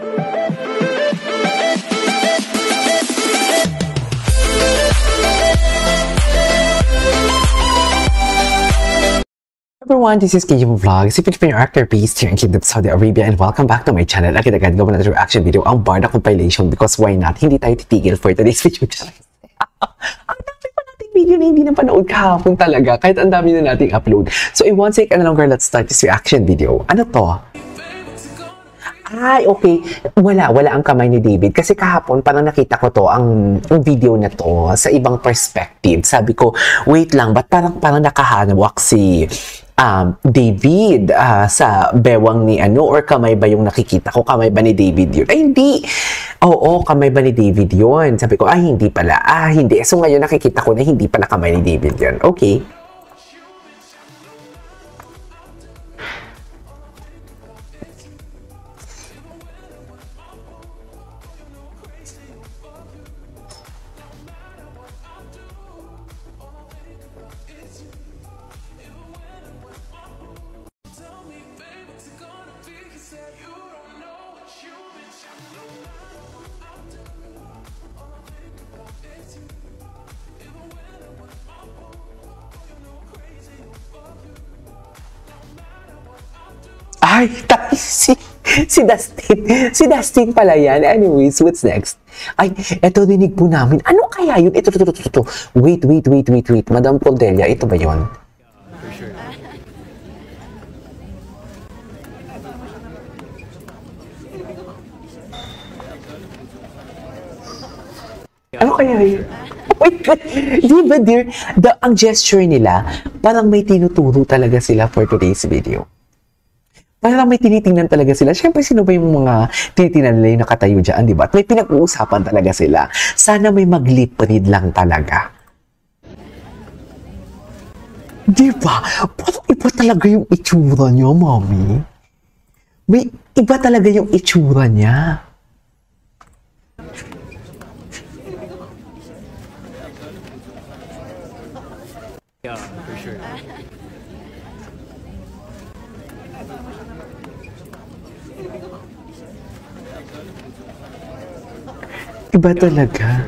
Everyone, this is KJ Vlogs. If you're your actor based here in Kingdom, Saudi Arabia, and welcome back to my channel. Agad-agad gawa na reaction video ang Barda compilation because why not? Hindi tayo titigil for today's video. Ang dami pa nating video na hindi napanood kahapon talaga kahit ang dami na nating upload. So in one second longer, let's start this reaction video. Ano to? Ay, okay. Wala ang kamay ni David. Kasi kahapon, parang nakita ko to, ang video na to, sa ibang perspective. Sabi ko, wait lang, ba't parang nakahanawak si David sa bewang ni ano, or kamay ba yung nakikita ko? Kamay ba ni David yun? Ay, hindi. Oo, kamay ba ni David yun? Sabi ko, ay, hindi pala. Hindi. So ngayon nakikita ko na hindi pala kamay ni David yun. Okay. Ay, si Dustin. Si Dustin pala yan. Anyways, what's next? Ay, eto dinig po namin. Ano kaya yun? Ito. Wait. Madam Cordelia, ito ba yun? For sure. Ano kaya yun? Wait, di ba dear? Ang gesture nila, parang may tinuturo talaga sila for today's video. Parang may tinitingnan talaga sila. Siyempre, sino ba yung mga tinitingnan nila yung nakatayo dyan, di ba? At may pinag-uusapan talaga sila. Sana may mag-lip read lang talaga. Di ba? Parang iba talaga yung itsura niya, mami. May iba talaga yung itsura niya. Yeah, for sure. Iba talaga.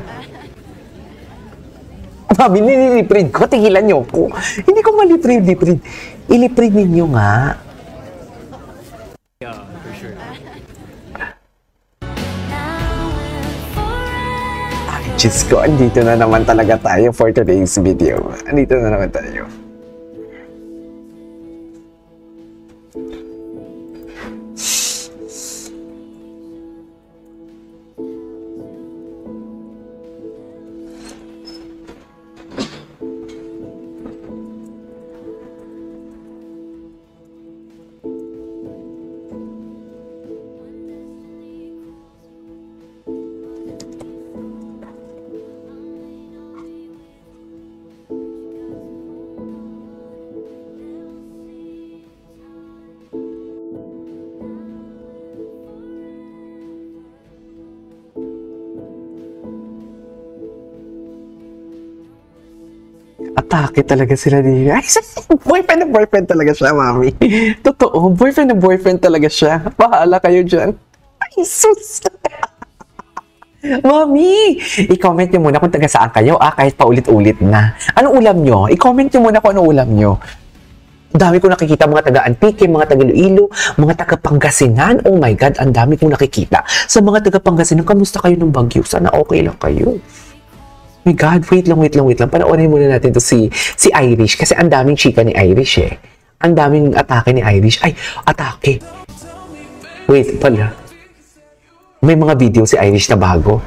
Mami, nililiprid ko. Tigilan niyo ko. Hindi ko maliprid. Iliprid ninyo nga. Yeah, for sure. Ay, Diyos ko. Andito na naman talaga tayo for today's video. Andito na naman tayo. Atake talaga sila din. Ay, boyfriend na boyfriend talaga siya, mami. Totoo, boyfriend na boyfriend talaga siya. Bahala kayo dyan. Ay, sus! Mami, i-comment nyo muna kung taga saan kayo, kahit paulit-ulit na. Anong ulam nyo? I-comment nyo muna kung anong ulam nyo. Dami ko nakikita mga taga Antique, mga taga Iloilo, mga taga Pangasinan. Oh my God, ang dami kong nakikita. Sa mga taga Pangasinan, kamusta kayo ng Bagyo? Sana okay lang kayo. My God, wait lang. Panoorin muna natin to si Irish. Kasi ang daming chika ni Irish eh. Ang daming atake ni Irish. Ay, atake. Wait, pala. May mga video si Irish na bago.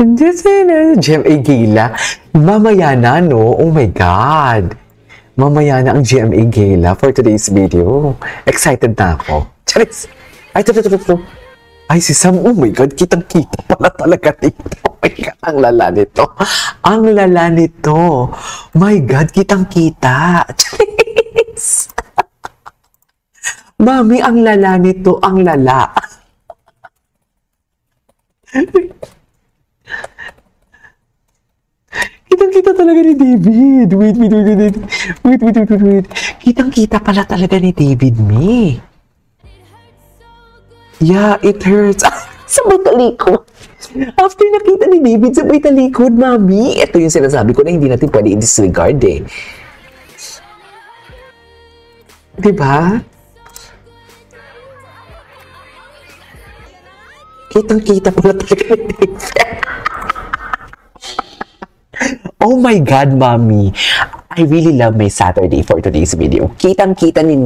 Hindi sila. GMA Gala. Mamaya na, no? Oh my God. Mamaya na ang GMA Gala for today's video. Excited na ako. Charis. Ay, ito. Ay, si Sam, oh my God, kitang-kita pala talaga nito. Oh my God, ang lala nito. Ang lala nito. My God, kitang-kita. Charis! Mami, ang lala nito, ang lala. Kitang-kita talaga ni David. Wait. Kitang-kita pala talaga ni David, me. Yeah, it hurts. Sa may talikod. After nakita ni David sa may talikod, mami. Ito yung sinasabi ko na hindi natin pwede i-disregard eh. Diba? Kitang-kita pala talaga ni David. Oh my God, mami. I really love my Saturday for today's video. Kitang-kita ni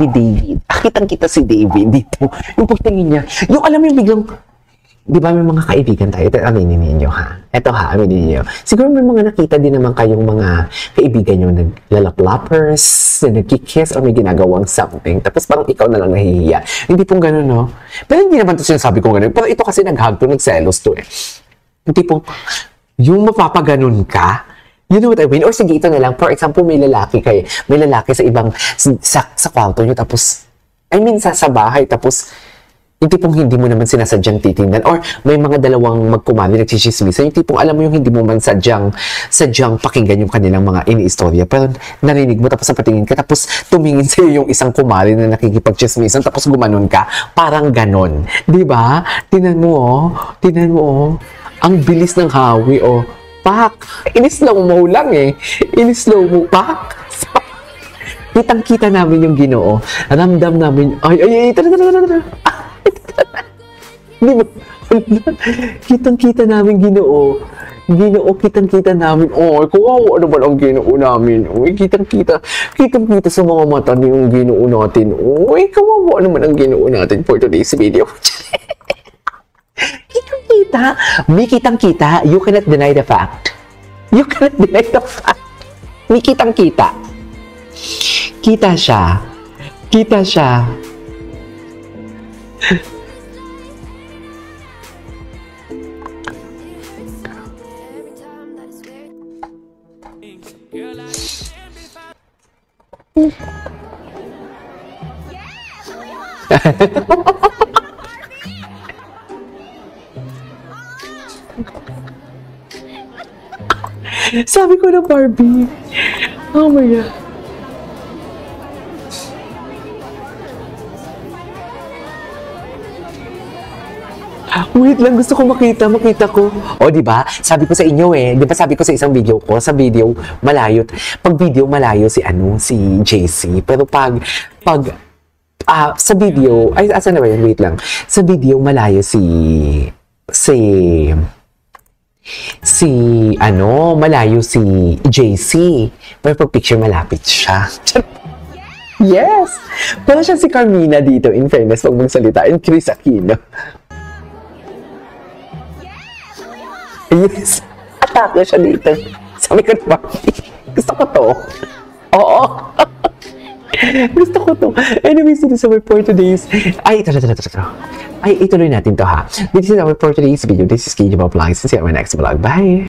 David. Kitang-kita si David dito. Yung pagtingin niya. Yung alam mo yung biglang, di ba may mga kaibigan tayo? Ito, aminin ninyo ha. Ito ha, aminin ninyo. Siguro may mga nakita din naman kayong mga kaibigan nyo naglalaplappers, na nagkikiss, o may ginagawang something. Tapos parang ikaw na lang nahihiya. Hindi pong ganun, no? Pero hindi naman ito sinasabi ko ganun. Pero ito kasi nag-hug to, nagselos to eh. Hindi pong, yung mapapaganon ka, you know what I mean? Or sige, ito na lang. For example, may lalaki sa ibang, sa kwarto nyo, tapos, I mean, sa bahay, tapos, yung tipong hindi mo naman sinasadyang titingnan. Or, may mga dalawang magkumali, nagchichismisan, yung tipong alam mo yung hindi mo man sadyang pakinggan yung kanilang mga ini-istorya. Pero, narinig mo, tapos napatingin ka, tapos tumingin sa'yo yung isang kumali na nakikipagchismisan, tapos gumanon ka. Parang ganon. Diba? Tinan mo, oh. Ang bilis ng hawi, oh. Pak! In-slow mo lang eh. In-slow mo, pak! Kitang-kita namin yung Ginoo. Ramdam namin, ay, tara. Di ba? Kitang-kita namin Ginoo. Ginoo, kitang-kita namin. Oh, kawawa naman ang Ginoo namin. Uy, kitang-kita sa mga mata ni yung Ginoo natin. Uy, kawawa naman ang Ginoo natin for today's video. Kitang-kita. May kitang-kita. You cannot deny the fact. You cannot deny the fact. May kitang-kita. Kita siya. Sabi ko na Barbie. Oh my God. Wait lang, gusto ko makita ko. O, di ba? Sabi ko sa inyo eh. Di ba sabi ko sa isang video ko, sa video malayo. Pag video malayo si JC. Pero sa video, ay, asan na ba yun? Wait lang. Sa video malayo malayo si JC. Pero pag picture malapit siya. Yes! Para siya si Carmina dito, in fairness, pag magsalita. And Chris Aquino. Yes! Atake siya dito. Sabi ko na, gusto ko to. Oo. Gusto ko to. Anyways, this is our for today's... Ay, ito. Ay, ituloy natin to ha. This is our for today's video. This is KJ Bob Vlogs. See you on my next vlog. Bye!